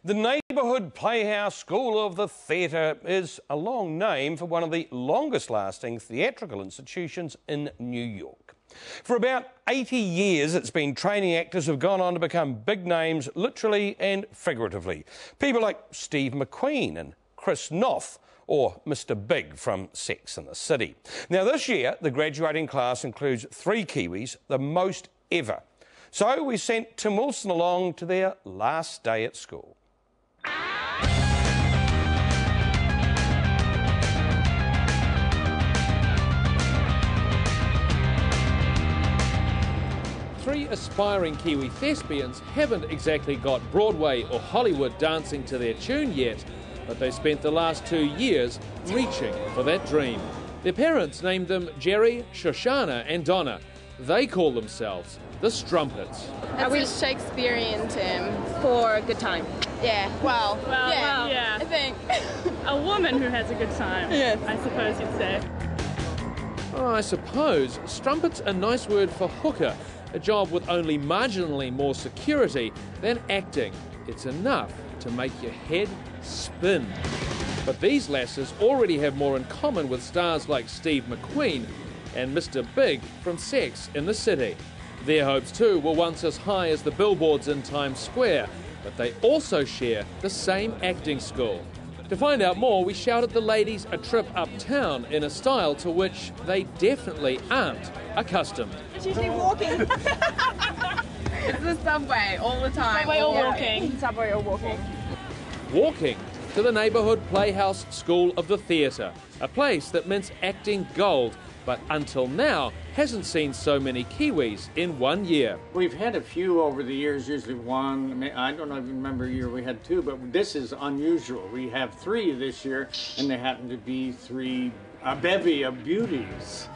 The Neighbourhood Playhouse School of the Theatre is a long name for one of the longest-lasting theatrical institutions in New York. For about 80 years, it's been training actors who've gone on to become big names, literally and figuratively. People like Steve McQueen and Chris Noth, or Mr. Big from Sex and the City. Now, this year, the graduating class includes 3 Kiwis, the most ever. So we sent Tim Wilson along to their last day at school. Three aspiring Kiwi thespians haven't exactly got Broadway or Hollywood dancing to their tune yet, but they spent the last 2 years reaching for that dream. Their parents named them Jerry, Shoshana and Donna. They call themselves the Strumpets. It's a Shakespearean term. For a good time. Yeah, Yeah. I think. A woman who has a good time, Yes. I suppose you'd say. I suppose Strumpet's a nice word for hooker, a job with only marginally more security than acting. It's enough to make your head spin. But these lasses already have more in common with stars like Steve McQueen and Mr. Big from Sex in the City. Their hopes too were once as high as the billboards in Times Square, but they also share the same acting school. To find out more, we shouted the ladies a trip uptown in a style to which they definitely aren't accustomed. It's usually walking. It's the subway all the time. Subway or walking. Subway or walking. Walking to the Neighbourhood Playhouse School of the Theatre, a place that mints acting gold, but until now hasn't seen so many Kiwis in 1 year. We've had a few over the years, usually one. I don't even remember a year we had 2, but this is unusual. We have 3 this year, and they happen to be a bevy of beauties.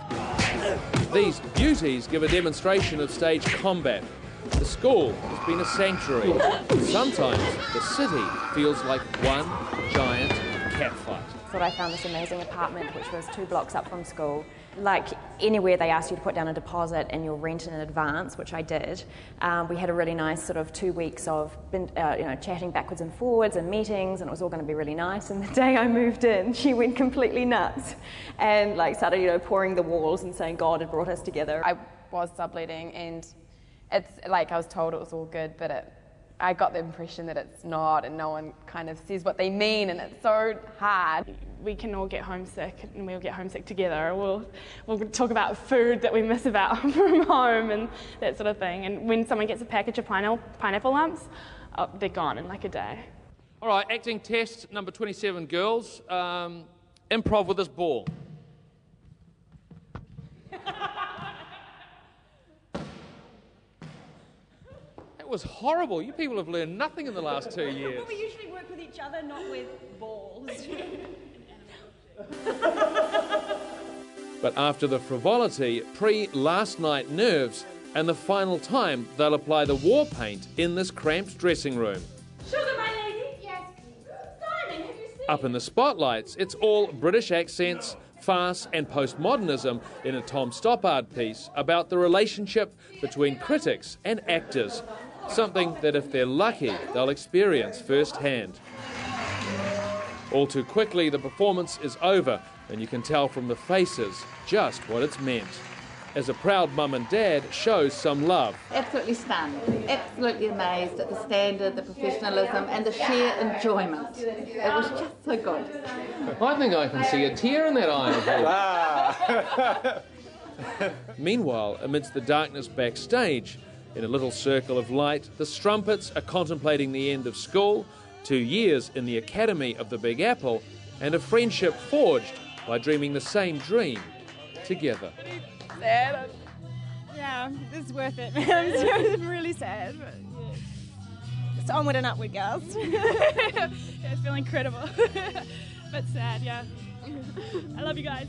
These beauties give a demonstration of stage combat. The school has been a sanctuary. Sometimes the city feels like one giant catfight. Thought I found this amazing apartment which was 2 blocks up from school. Like anywhere they asked you to put down a deposit and you'll rent in advance, which I did. We had a really nice sort of 2 weeks of chatting backwards and forwards and meetings, and it was all going to be really nice. And the day I moved in, she went completely nuts and started pouring the walls and saying God had brought us together. I was subletting, and it's like I was told it was all good, but I got the impression that it's not, and no one kind of says what they mean, and it's so hard. We can all get homesick, and we'll get homesick together. We'll talk about food that we miss about from home and that sort of thing. And when someone gets a package of pineapple lumps, they're gone in like a day. All right, acting test number 27, girls. Improv with this ball. It was horrible. You people have learned nothing in the last 2 years. Well, we usually work with each other, not with balls. But after the frivolity, pre-last night nerves, and the final time they'll apply the war paint in this cramped dressing room. Sugar, my lady? Yes, please. Simon, have you seen? Up in the spotlights, it's all British accents, farce and postmodernism in a Tom Stoppard piece about the relationship between critics and actors. Something that, if they're lucky, they'll experience firsthand. All too quickly, the performance is over, and you can tell from the faces just what it's meant. As a proud mum and dad shows some love. Absolutely stunned, absolutely amazed at the standard, the professionalism and the sheer enjoyment. It was just so good. I think I can see a tear in that eye. Meanwhile, amidst the darkness backstage, in a little circle of light, the Strumpets are contemplating the end of school, 2 years in the Academy of the Big Apple, and a friendship forged by dreaming the same dream together. Sad. Yeah, it's worth it. I'm really sad. But yeah. It's onward and upward, girls. Yeah, it's feeling incredible. But sad, yeah. I love you guys.